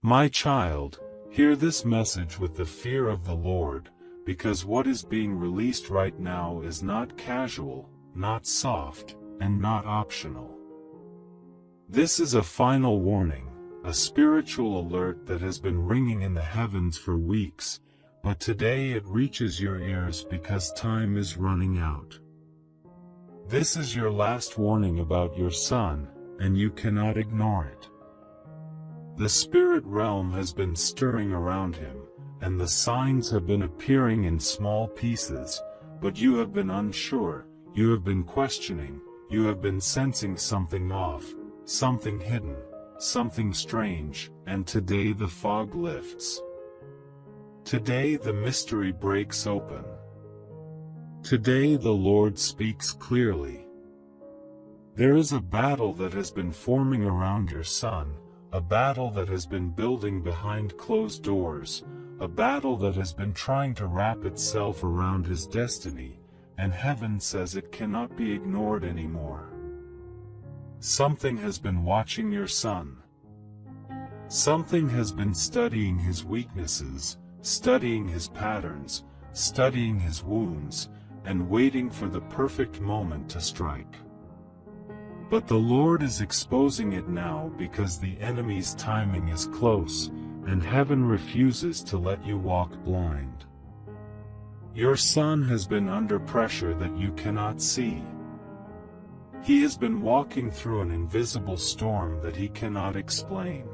My child, hear this message with the fear of the Lord, because what is being released right now is not casual, not soft, and not optional. This is a final warning, a spiritual alert that has been ringing in the heavens for weeks, but today it reaches your ears because time is running out. This is your last warning about your son, and you cannot ignore it. The spirit realm has been stirring around him, and the signs have been appearing in small pieces, but you have been unsure, you have been questioning, you have been sensing something off, something hidden, something strange, and today the fog lifts. Today the mystery breaks open. Today the Lord speaks clearly. There is a battle that has been forming around your son, a battle that has been building behind closed doors, a battle that has been trying to wrap itself around his destiny, and heaven says it cannot be ignored anymore. Something has been watching your son. Something has been studying his weaknesses, studying his patterns, studying his wounds, and waiting for the perfect moment to strike. But the Lord is exposing it now because the enemy's timing is close, and heaven refuses to let you walk blind. Your son has been under pressure that you cannot see. He has been walking through an invisible storm that he cannot explain.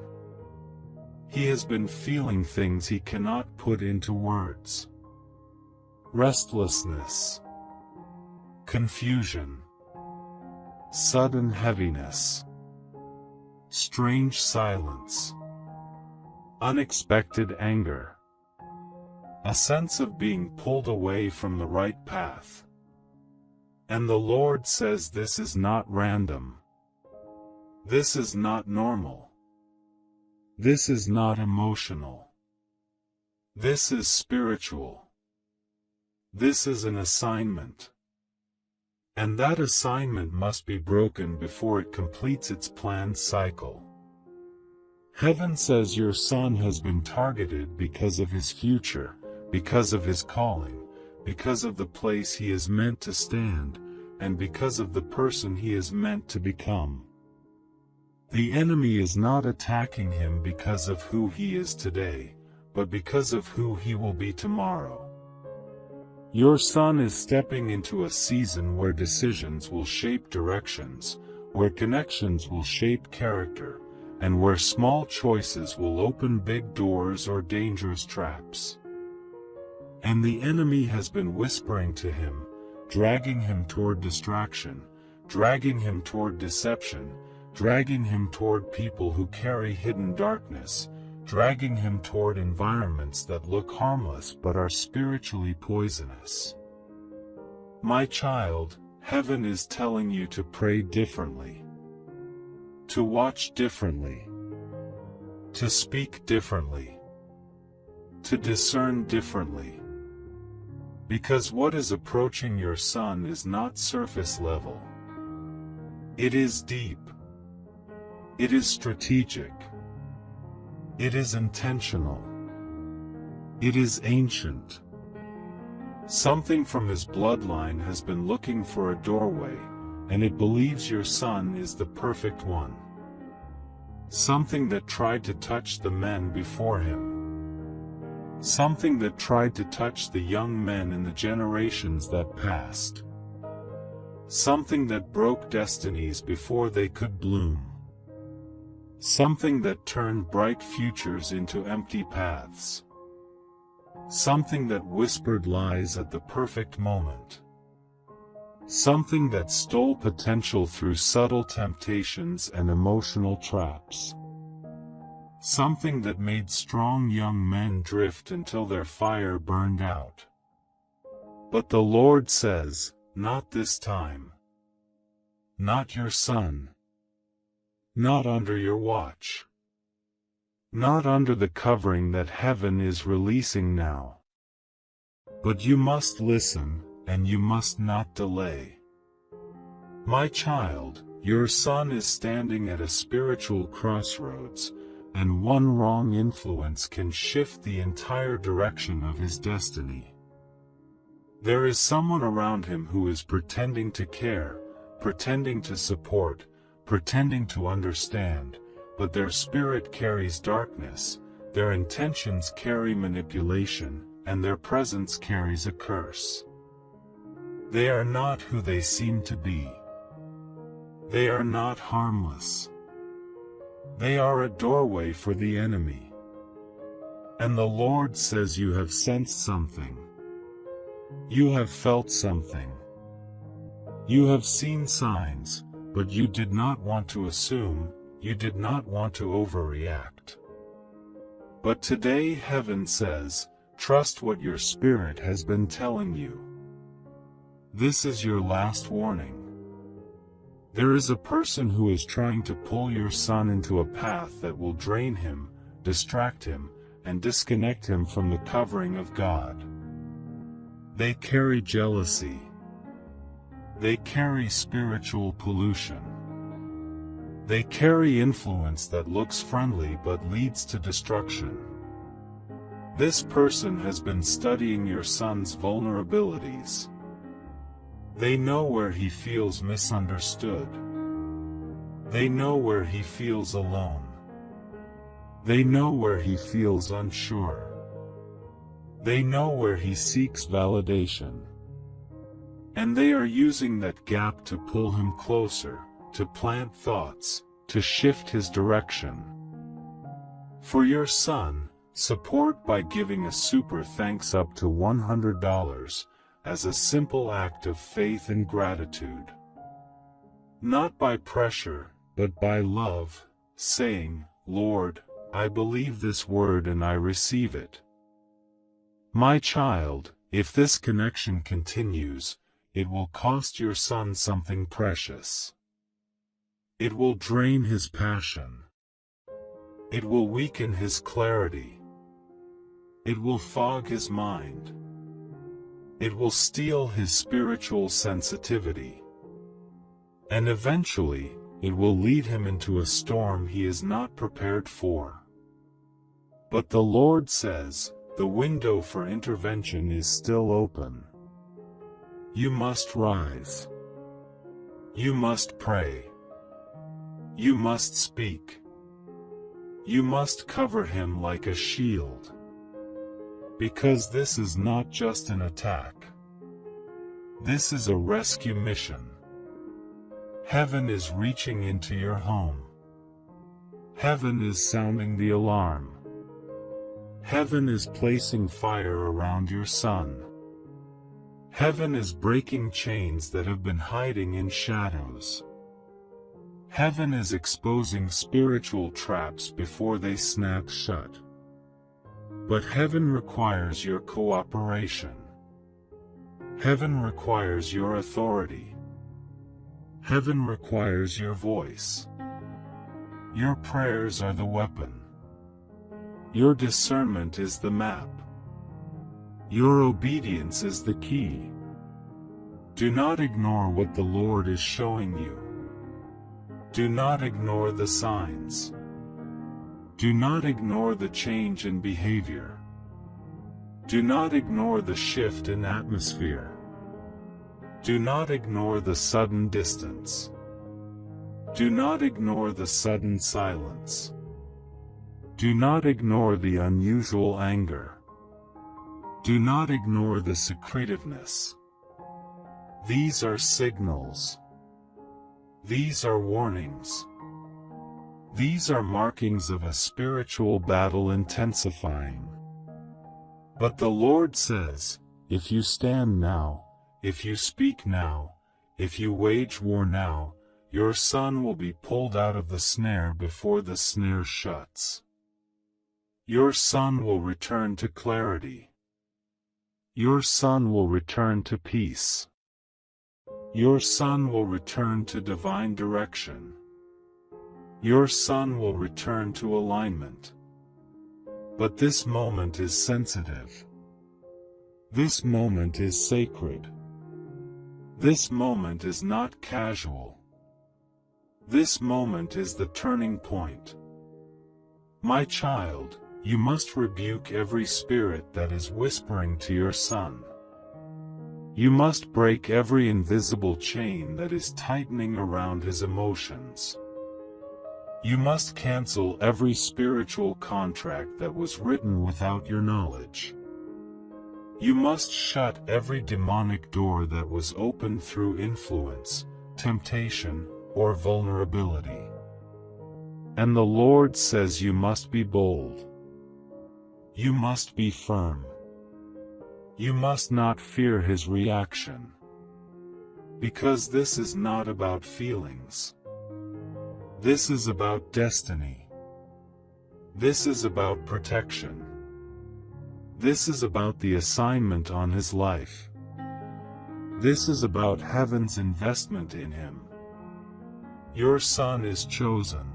He has been feeling things he cannot put into words. Restlessness, confusion, sudden heaviness, strange silence, unexpected anger, a sense of being pulled away from the right path. And the Lord says this is not random. This is not normal. This is not emotional. This is spiritual. This is an assignment. And that assignment must be broken before it completes its planned cycle. Heaven says your son has been targeted because of his future, because of his calling, because of the place he is meant to stand, and because of the person he is meant to become. The enemy is not attacking him because of who he is today, but because of who he will be tomorrow. Your son is stepping into a season where decisions will shape directions, where connections will shape character, and where small choices will open big doors or dangerous traps. And the enemy has been whispering to him, dragging him toward distraction, dragging him toward deception, dragging him toward people who carry hidden darkness, dragging him toward environments that look harmless but are spiritually poisonous. My child, heaven is telling you to pray differently, to watch differently, to speak differently, to discern differently. Because what is approaching your son is not surface level. It is deep. It is strategic. It is intentional. It is ancient. Something from his bloodline has been looking for a doorway, and it believes your son is the perfect one. Something that tried to touch the men before him. Something that tried to touch the young men in the generations that passed. Something that broke destinies before they could bloom. Something that turned bright futures into empty paths. Something that whispered lies at the perfect moment. Something that stole potential through subtle temptations and emotional traps. Something that made strong young men drift until their fire burned out. But the Lord says, not this time. Not your son. Not under your watch. Not under the covering that heaven is releasing now. But you must listen, and you must not delay. My child, your son is standing at a spiritual crossroads, and one wrong influence can shift the entire direction of his destiny. There is someone around him who is pretending to care, pretending to support, pretending to understand, but their spirit carries darkness, their intentions carry manipulation, and their presence carries a curse. They are not who they seem to be. They are not harmless. They are a doorway for the enemy. And the Lord says you have sensed something. You have felt something. You have seen signs, but you did not want to assume, you did not want to overreact. But today heaven says, trust what your spirit has been telling you. This is your last warning. There is a person who is trying to pull your son into a path that will drain him, distract him, and disconnect him from the covering of God. They carry jealousy. They carry spiritual pollution. They carry influence that looks friendly but leads to destruction. This person has been studying your son's vulnerabilities. They know where he feels misunderstood. They know where he feels alone. They know where he feels unsure. They know where he seeks validation. And they are using that gap to pull him closer, to plant thoughts, to shift his direction. For your son, support by giving a super thanks up to $100, as a simple act of faith and gratitude. Not by pressure, but by love, saying, Lord, I believe this word and I receive it. My child, if this connection continues, it will cost your son something precious. It will drain his passion. It will weaken his clarity. It will fog his mind. It will steal his spiritual sensitivity. And eventually, it will lead him into a storm he is not prepared for. But the Lord says, the window for intervention is still open. You must rise. You must pray. You must speak. You must cover him like a shield. Because this is not just an attack. This is a rescue mission. Heaven is reaching into your home. Heaven is sounding the alarm. Heaven is placing fire around your son. Heaven is breaking chains that have been hiding in shadows. Heaven is exposing spiritual traps before they snap shut. But heaven requires your cooperation. Heaven requires your authority. Heaven requires your voice. Your prayers are the weapon. Your discernment is the map. Your obedience is the key. Do not ignore what the Lord is showing you. Do not ignore the signs. Do not ignore the change in behavior. Do not ignore the shift in atmosphere. Do not ignore the sudden distance. Do not ignore the sudden silence. Do not ignore the unusual anger. Do not ignore the secretiveness. These are signals. These are warnings. These are markings of a spiritual battle intensifying. But the Lord says, if you stand now, if you speak now, if you wage war now, your son will be pulled out of the snare before the snare shuts. Your son will return to clarity. Your son will return to peace. Your son will return to divine direction. Your son will return to alignment. But this moment is sensitive. This moment is sacred. This moment is not casual. This moment is the turning point. My child, you must rebuke every spirit that is whispering to your son. You must break every invisible chain that is tightening around his emotions. You must cancel every spiritual contract that was written without your knowledge. You must shut every demonic door that was opened through influence, temptation, or vulnerability. And the Lord says you must be bold. You must be firm. You must not fear his reaction. Because this is not about feelings. This is about destiny. This is about protection. This is about the assignment on his life. This is about heaven's investment in him. Your son is chosen.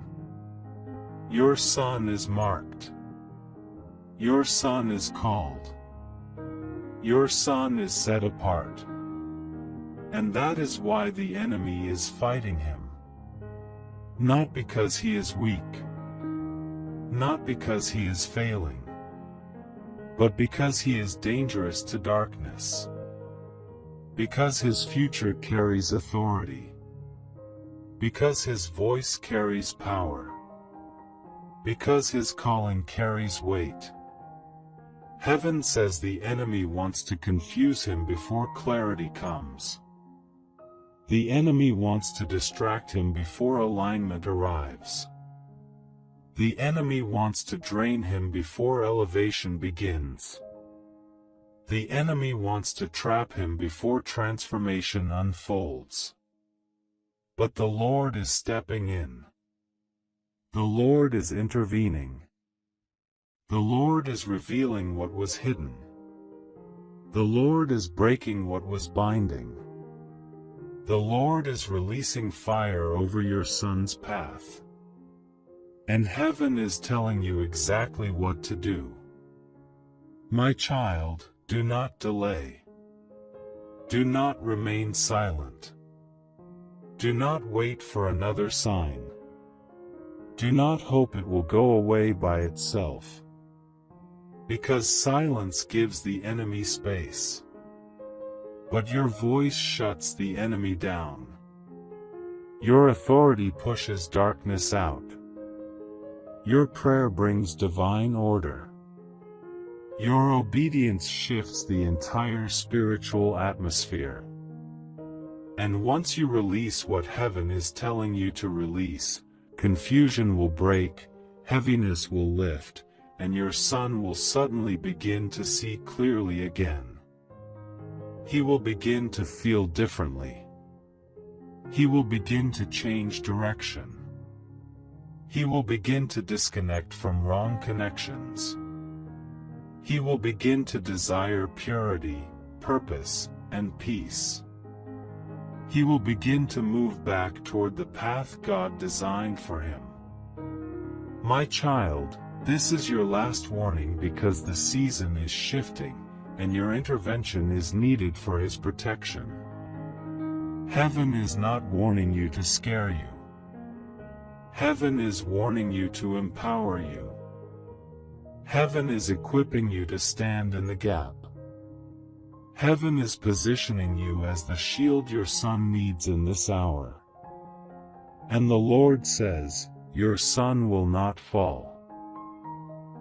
Your son is marked. Your son is called. Your son is set apart. And that is why the enemy is fighting him. Not because he is weak. Not because he is failing. But because he is dangerous to darkness. Because his future carries authority. Because his voice carries power. Because his calling carries weight. Heaven says the enemy wants to confuse him before clarity comes. The enemy wants to distract him before alignment arrives. The enemy wants to drain him before elevation begins. The enemy wants to trap him before transformation unfolds. But the Lord is stepping in. The Lord is intervening. The Lord is revealing what was hidden. The Lord is breaking what was binding. The Lord is releasing fire over your son's path. And heaven is telling you exactly what to do. My child, do not delay. Do not remain silent. Do not wait for another sign. Do not hope it will go away by itself. Because silence gives the enemy space. But your voice shuts the enemy down. Your authority pushes darkness out. Your prayer brings divine order. Your obedience shifts the entire spiritual atmosphere. And once you release what heaven is telling you to release, confusion will break, heaviness will lift, and your son will suddenly begin to see clearly again. He will begin to feel differently. He will begin to change direction. He will begin to disconnect from wrong connections. He will begin to desire purity, purpose, and peace. He will begin to move back toward the path God designed for him. My child, this is your last warning because the season is shifting, and your intervention is needed for his protection. Heaven is not warning you to scare you. Heaven is warning you to empower you. Heaven is equipping you to stand in the gap. Heaven is positioning you as the shield your son needs in this hour. And the Lord says, your son will not fall.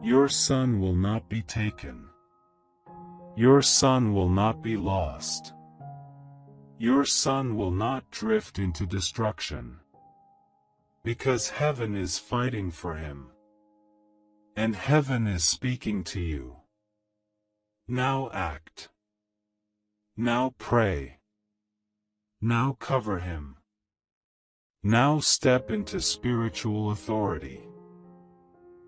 Your son will not be taken. Your son will not be lost. Your son will not drift into destruction. Because heaven is fighting for him. And heaven is speaking to you. Now act. Now pray. Now cover him. Now step into spiritual authority.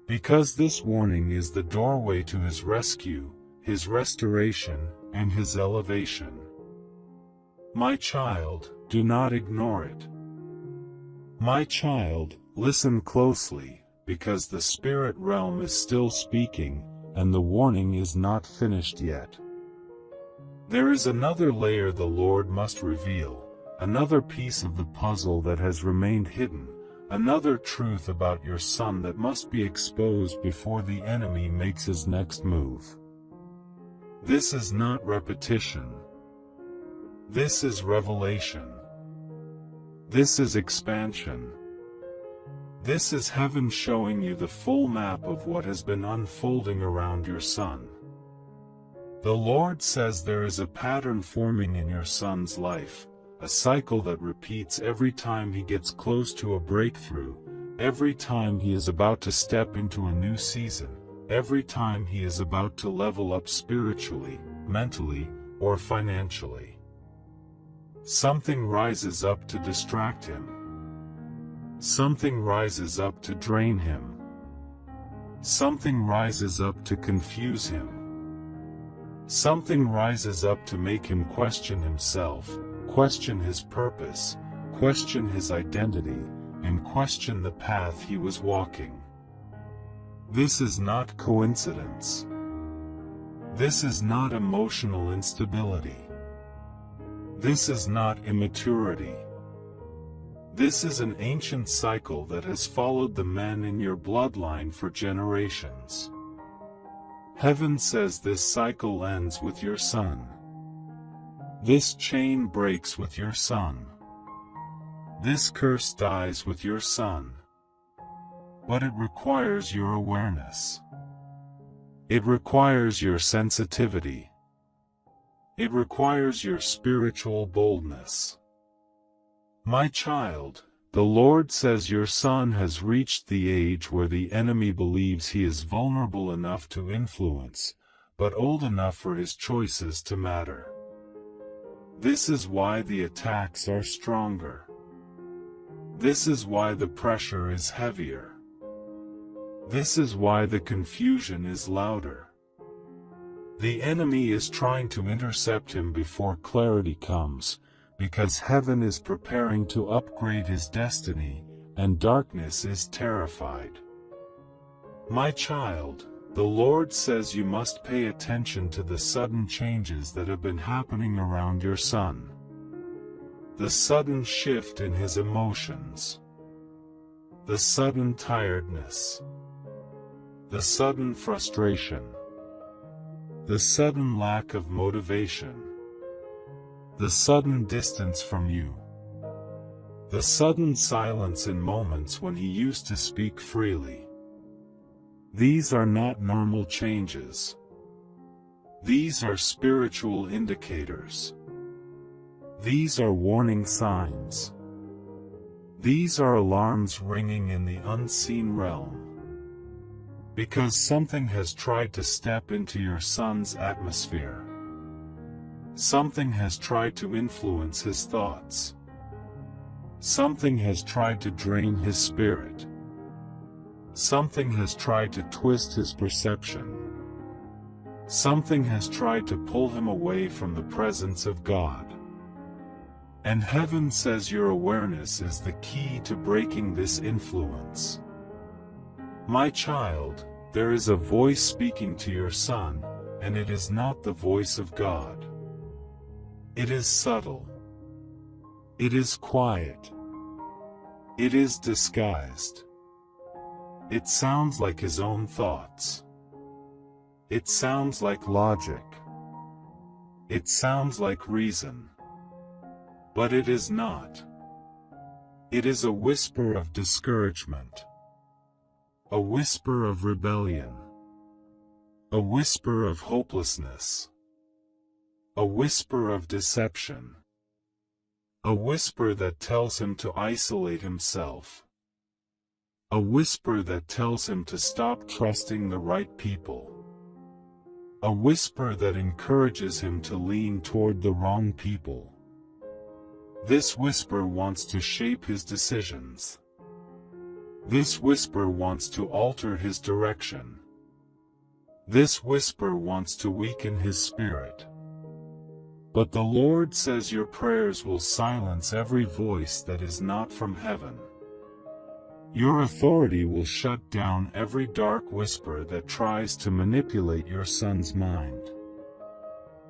Because this warning is the doorway to his rescue, his restoration, and his elevation. My child, do not ignore it. My child, listen closely, because the spirit realm is still speaking, and the warning is not finished yet. There is another layer the Lord must reveal, another piece of the puzzle that has remained hidden, Another truth about your son that must be exposed before the enemy makes his next move. This is not repetition. This is revelation. This is expansion. This is heaven showing you the full map of what has been unfolding around your son. The Lord says there is a pattern forming in your son's life, a cycle that repeats every time he gets close to a breakthrough, every time he is about to step into a new season, every time he is about to level up spiritually, mentally, or financially. Something rises up to distract him. Something rises up to drain him. Something rises up to confuse him. Something rises up to make him question himself, question his purpose, question his identity, and question the path he was walking. This is not coincidence. This is not emotional instability. This is not immaturity. This is an ancient cycle that has followed the men in your bloodline for generations. Heaven says this cycle ends with your son. This chain breaks with your son. This curse dies with your son. But it requires your awareness. It requires your sensitivity. It requires your spiritual boldness. My child, the Lord says your son has reached the age where the enemy believes he is vulnerable enough to influence, but old enough for his choices to matter. This is why the attacks are stronger. This is why the pressure is heavier. This is why the confusion is louder. The enemy is trying to intercept him before clarity comes, because heaven is preparing to upgrade his destiny, and darkness is terrified. My child, the Lord says you must pay attention to the sudden changes that have been happening around your son. The sudden shift in his emotions. The sudden tiredness. The sudden frustration. The sudden lack of motivation. The sudden distance from you. The sudden silence in moments when he used to speak freely. These are not normal changes. These are spiritual indicators. These are warning signs. These are alarms ringing in the unseen realm. Because something has tried to step into your son's atmosphere. Something has tried to influence his thoughts. Something has tried to drain his spirit. Something has tried to twist his perception. Something has tried to pull him away from the presence of God. And heaven says your awareness is the key to breaking this influence. My child, there is a voice speaking to your son, and it is not the voice of God. It is subtle. It is quiet. It is disguised. It sounds like his own thoughts. It sounds like logic. It sounds like reason. But it is not. It is a whisper of discouragement. A whisper of rebellion. A whisper of hopelessness. A whisper of deception. A whisper that tells him to isolate himself. A whisper that tells him to stop trusting the right people. A whisper that encourages him to lean toward the wrong people. This whisper wants to shape his decisions. This whisper wants to alter his direction. This whisper wants to weaken his spirit. But the Lord says your prayers will silence every voice that is not from heaven. Your authority will shut down every dark whisper that tries to manipulate your son's mind.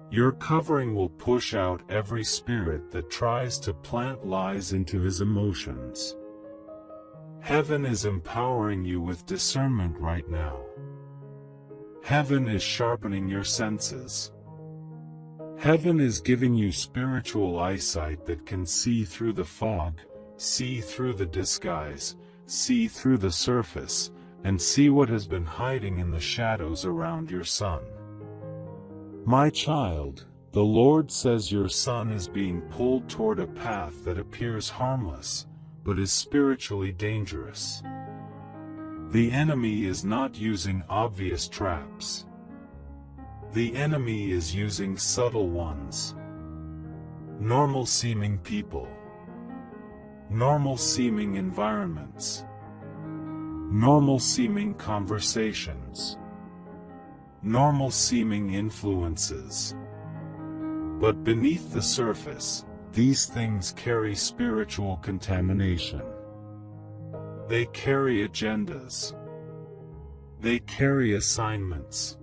Your covering will push out every spirit that tries to plant lies into his emotions. Heaven is empowering you with discernment right now. Heaven is sharpening your senses. Heaven is giving you spiritual eyesight that can see through the fog, see through the disguise, see through the surface, and see what has been hiding in the shadows around your son. My child, the Lord says your son is being pulled toward a path that appears harmless, but is spiritually dangerous. The enemy is not using obvious traps. The enemy is using subtle ones. Normal-seeming people. Normal-seeming environments. Normal-seeming conversations. Normal-seeming influences. But beneath the surface, these things carry spiritual contamination. They carry agendas. They carry assignments.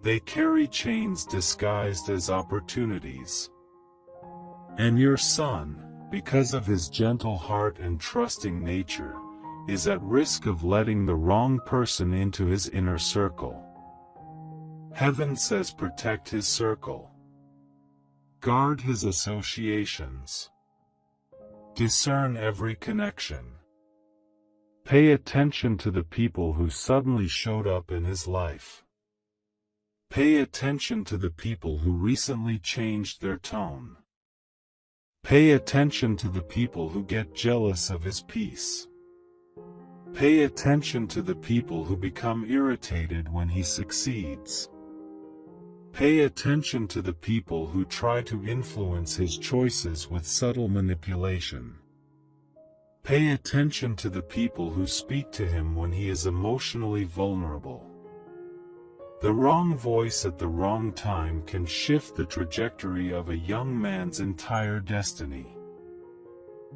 They carry chains disguised as opportunities. And your son, because of his gentle heart and trusting nature, is at risk of letting the wrong person into his inner circle. Heaven says protect his circle. Guard his associations. Discern every connection. Pay attention to the people who suddenly showed up in his life. Pay attention to the people who recently changed their tone. Pay attention to the people who get jealous of his peace. Pay attention to the people who become irritated when he succeeds. Pay attention to the people who try to influence his choices with subtle manipulation. Pay attention to the people who speak to him when he is emotionally vulnerable. The wrong voice at the wrong time can shift the trajectory of a young man's entire destiny.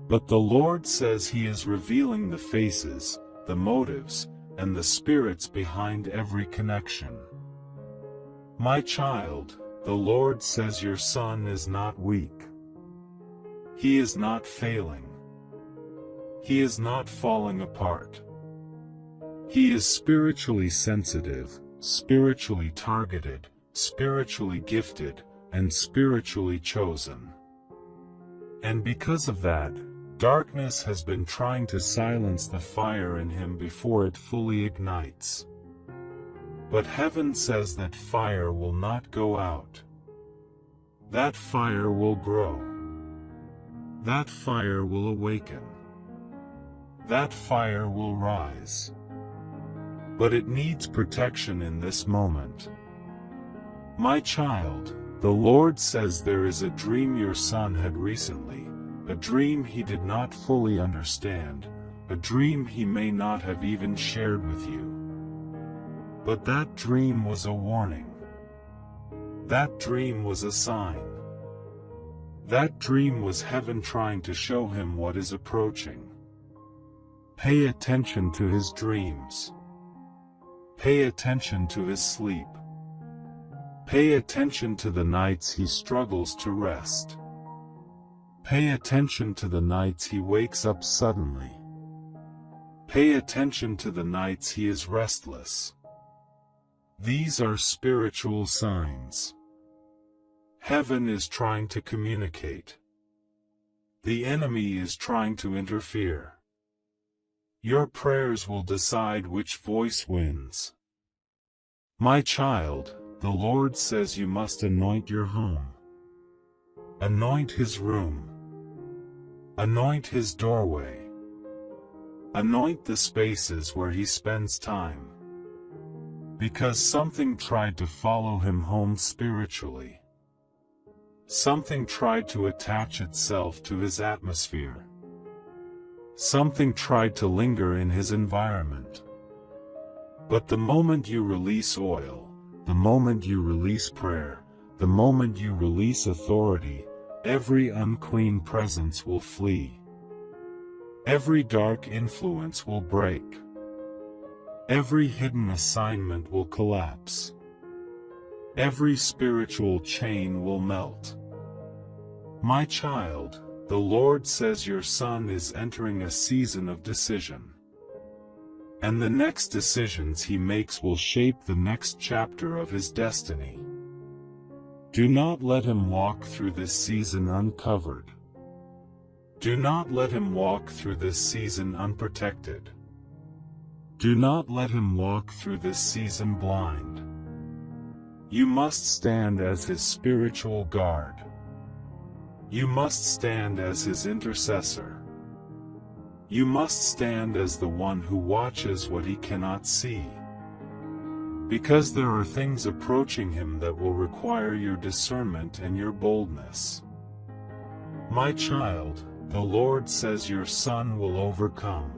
But the Lord says He is revealing the faces, the motives, and the spirits behind every connection. My child, the Lord says your son is not weak. He is not failing. He is not falling apart. He is spiritually sensitive, spiritually targeted, spiritually gifted, and spiritually chosen. And because of that, darkness has been trying to silence the fire in him before it fully ignites. But heaven says that fire will not go out. That fire will grow. That fire will awaken. That fire will rise. But it needs protection in this moment. My child, the Lord says there is a dream your son had recently, a dream he did not fully understand, a dream he may not have even shared with you. But that dream was a warning. That dream was a sign. That dream was heaven trying to show him what is approaching. Pay attention to his dreams. Pay attention to his sleep. Pay attention to the nights he struggles to rest. Pay attention to the nights he wakes up suddenly. Pay attention to the nights he is restless. These are spiritual signs. Heaven is trying to communicate. The enemy is trying to interfere. Your prayers will decide which voice wins. My child, the Lord says you must anoint your home. Anoint his room. Anoint his doorway. Anoint the spaces where he spends time. Because something tried to follow him home spiritually. Something tried to attach itself to his atmosphere. Something tried to linger in his environment. But the moment you release oil, the moment you release prayer, the moment you release authority, every unclean presence will flee. Every dark influence will break. Every hidden assignment will collapse. Every spiritual chain will melt. My child, the Lord says your son is entering a season of decision. And the next decisions he makes will shape the next chapter of his destiny. Do not let him walk through this season uncovered. Do not let him walk through this season unprotected. Do not let him walk through this season blind. You must stand as his spiritual guard. You must stand as his intercessor. You must stand as the one who watches what he cannot see. Because there are things approaching him that will require your discernment and your boldness. My child, the Lord says your son will overcome.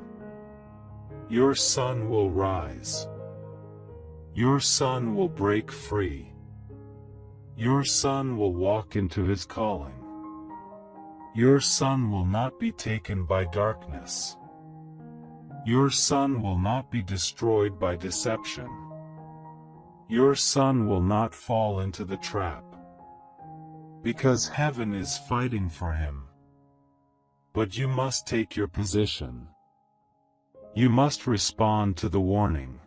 Your son will rise. Your son will break free. Your son will walk into his calling. Your son will not be taken by darkness. Your son will not be destroyed by deception. Your son will not fall into the trap. Because heaven is fighting for him. But you must take your position. You must respond to the warning.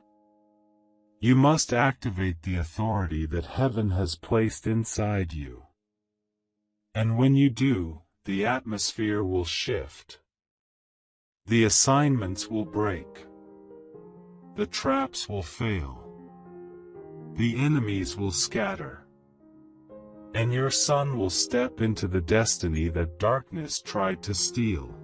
You must activate the authority that heaven has placed inside you. And when you do, the atmosphere will shift. The assignments will break. The traps will fail. The enemies will scatter. And your son will step into the destiny that darkness tried to steal.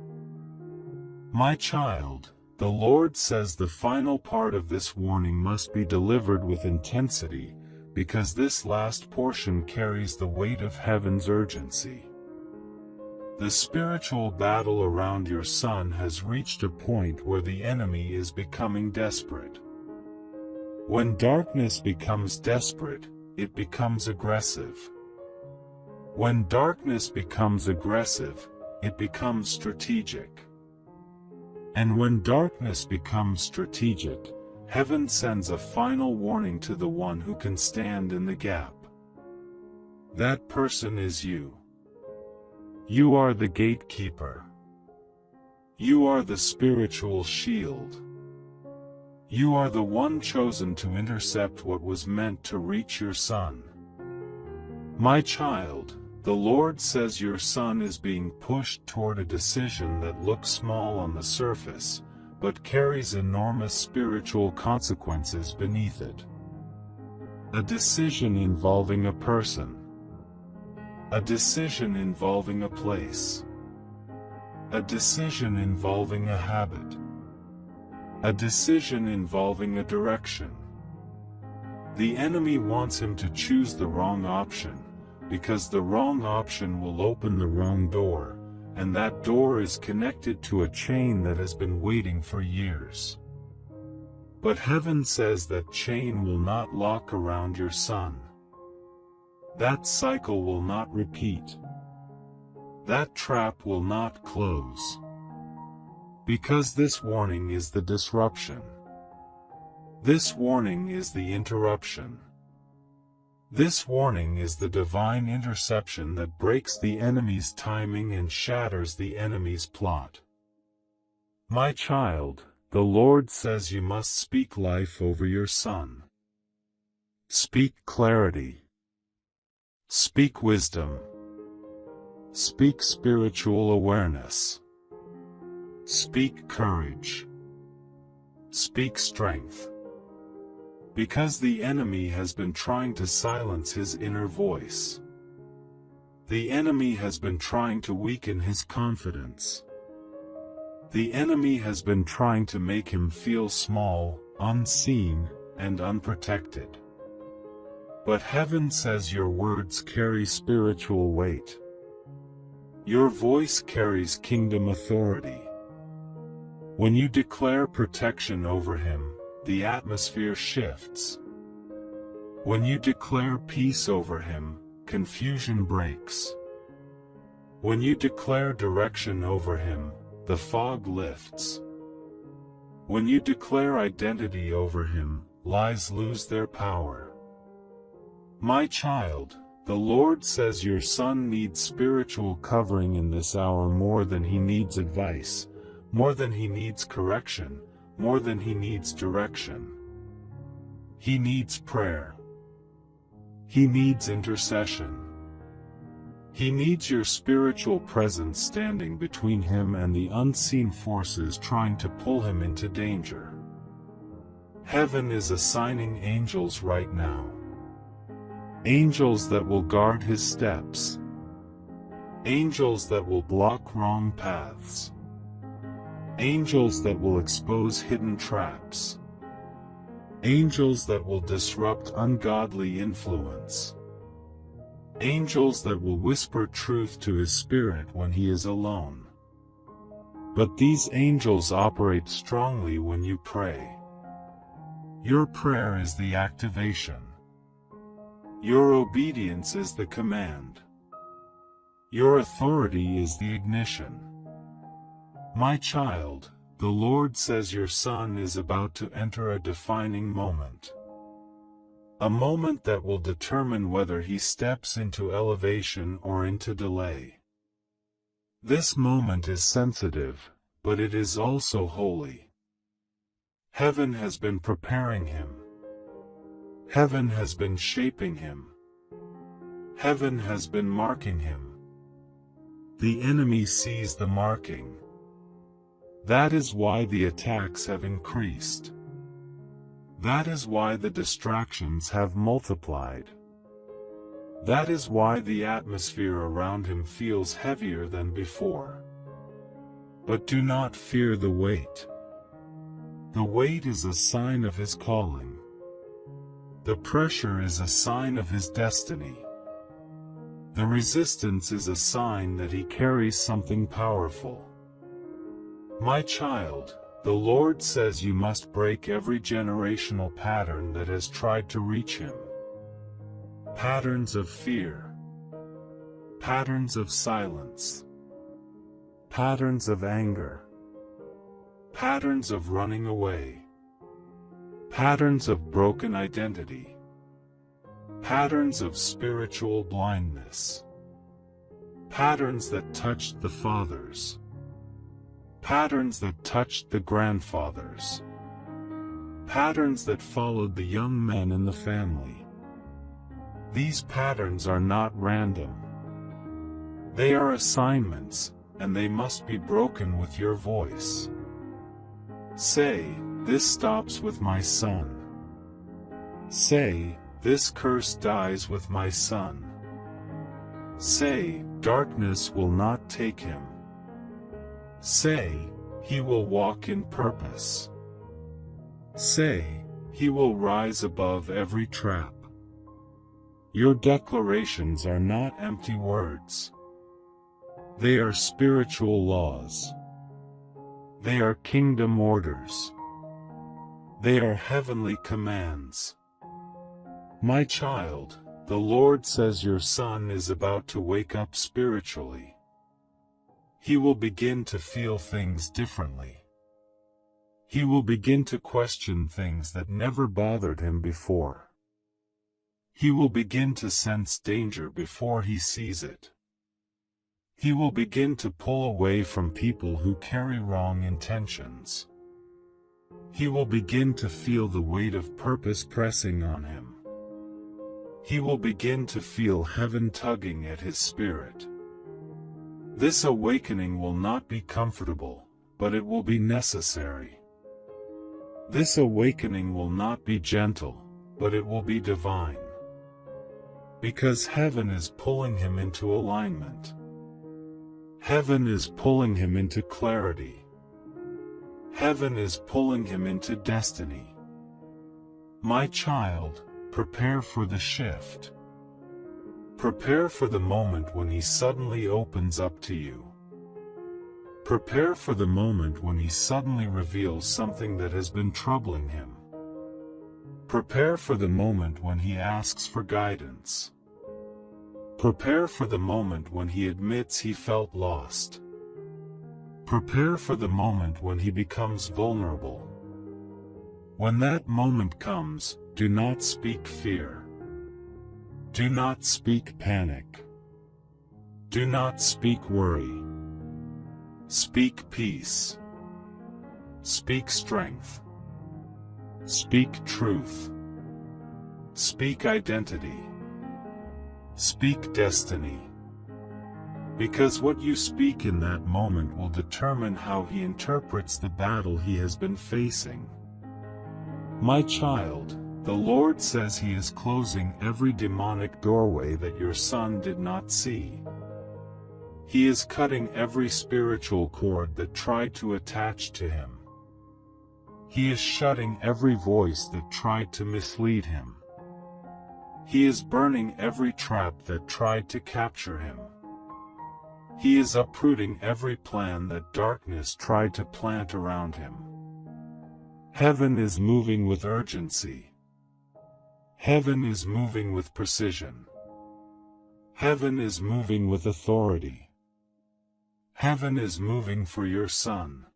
My child, the Lord says the final part of this warning must be delivered with intensity, because this last portion carries the weight of heaven's urgency. The spiritual battle around your son has reached a point where the enemy is becoming desperate. When darkness becomes desperate, it becomes aggressive. When darkness becomes aggressive, it becomes strategic. And when darkness becomes strategic, heaven sends a final warning to the one who can stand in the gap. That person is you. You are the gatekeeper. You are the spiritual shield. You are the one chosen to intercept what was meant to reach your son. My child, the Lord says your son is being pushed toward a decision that looks small on the surface, but carries enormous spiritual consequences beneath it. A decision involving a person. A decision involving a place. A decision involving a habit. A decision involving a direction. The enemy wants him to choose the wrong option, because the wrong option will open the wrong door, and that door is connected to a chain that has been waiting for years. But heaven says that chain will not lock around your son. That cycle will not repeat. That trap will not close. Because this warning is the disruption. This warning is the interruption. This warning is the divine interception that breaks the enemy's timing and shatters the enemy's plot. My child, the Lord says you must speak life over your son. Speak clarity. Speak wisdom. Speak spiritual awareness. Speak courage. Speak strength. Because the enemy has been trying to silence his inner voice. The enemy has been trying to weaken his confidence. The enemy has been trying to make him feel small, unseen, and unprotected. But heaven says your words carry spiritual weight. Your voice carries kingdom authority. When you declare protection over him, the atmosphere shifts. When you declare peace over him, confusion breaks. When you declare direction over him, the fog lifts. When you declare identity over him, lies lose their power. My child, the Lord says your son needs spiritual covering in this hour more than he needs advice, more than he needs correction, more than he needs direction. He needs prayer. He needs intercession. He needs your spiritual presence standing between him and the unseen forces trying to pull him into danger. Heaven is assigning angels right now. Angels that will guard his steps. Angels that will block wrong paths. Angels that will expose hidden traps. Angels that will disrupt ungodly influence. Angels that will whisper truth to his spirit when he is alone. But these angels operate strongly when you pray. Your prayer is the activation. Your obedience is the command. Your authority is the ignition. My child, the Lord says your son is about to enter a defining moment. A moment that will determine whether he steps into elevation or into delay. This moment is sensitive, but it is also holy. Heaven has been preparing him. Heaven has been shaping him. Heaven has been marking him. The enemy sees the marking. That is why the attacks have increased. That is why the distractions have multiplied. That is why the atmosphere around him feels heavier than before. But do not fear the weight. The weight is a sign of his calling. The pressure is a sign of his destiny. The resistance is a sign that he carries something powerful. My child, the Lord says you must break every generational pattern that has tried to reach him. Patterns of fear. Patterns of silence. Patterns of anger. Patterns of running away. Patterns of broken identity. Patterns of spiritual blindness. Patterns that touched the fathers. Patterns that touched the grandfathers. Patterns that followed the young men in the family. These patterns are not random. They are assignments, and they must be broken with your voice. Say, "This stops with my son." Say, "This curse dies with my son." Say, "Darkness will not take him." Say, "He will walk in purpose." Say, "He will rise above every trap." Your declarations are not empty words. They are spiritual laws. They are kingdom orders. They are heavenly commands. My child, the Lord says your son is about to wake up spiritually. He will begin to feel things differently. He will begin to question things that never bothered him before. He will begin to sense danger before he sees it. He will begin to pull away from people who carry wrong intentions. He will begin to feel the weight of purpose pressing on him. He will begin to feel heaven tugging at his spirit. This awakening will not be comfortable, but it will be necessary. This awakening will not be gentle, but it will be divine. Because heaven is pulling him into alignment. Heaven is pulling him into clarity. Heaven is pulling him into destiny. My child, prepare for the shift. Prepare for the moment when he suddenly opens up to you. Prepare for the moment when he suddenly reveals something that has been troubling him. Prepare for the moment when he asks for guidance. Prepare for the moment when he admits he felt lost. Prepare for the moment when he becomes vulnerable. When that moment comes, do not speak fear. Do not speak panic. Do not speak worry. Speak peace. Speak strength. Speak truth. Speak identity. Speak destiny. Because what you speak in that moment will determine how he interprets the battle he has been facing. My child, the Lord says he is closing every demonic doorway that your son did not see. He is cutting every spiritual cord that tried to attach to him. He is shutting every voice that tried to mislead him. He is burning every trap that tried to capture him. He is uprooting every plan that darkness tried to plant around him. Heaven is moving with urgency. Heaven is moving with precision. Heaven is moving with authority. Heaven is moving for your son.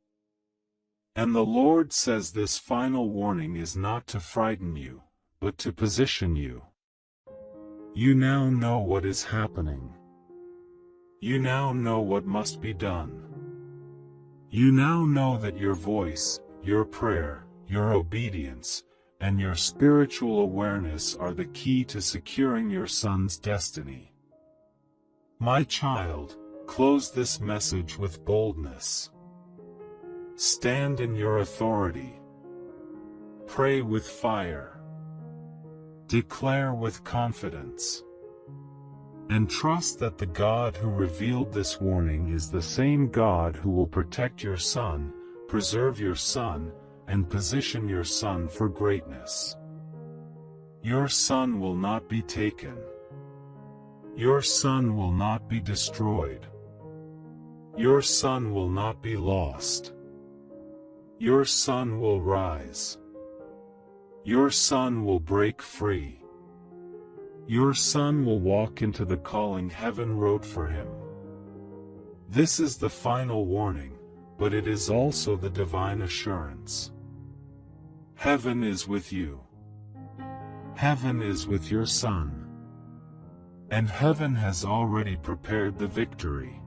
And the Lord says this final warning is not to frighten you, but to position you. You now know what is happening. You now know what must be done. You now know that your voice, your prayer, your obedience, and your spiritual awareness are the key to securing your son's destiny. My child, close this message with boldness. Stand in your authority. Pray with fire. Declare with confidence. And trust that the God who revealed this warning is the same God who will protect your son, preserve your son, and position your son for greatness. Your son will not be taken. Your son will not be destroyed. Your son will not be lost. Your son will rise. Your son will break free. Your son will walk into the calling heaven wrote for him. This is the final warning, but it is also the divine assurance. Heaven is with you. Heaven is with your son. And heaven has already prepared the victory.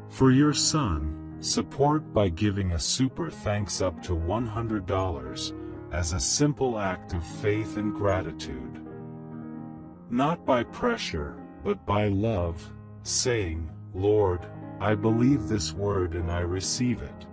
For your son, support by giving a super thanks up to $100 as a simple act of faith and gratitude. Not by pressure, but by love, saying, Lord, I believe this word and I receive it.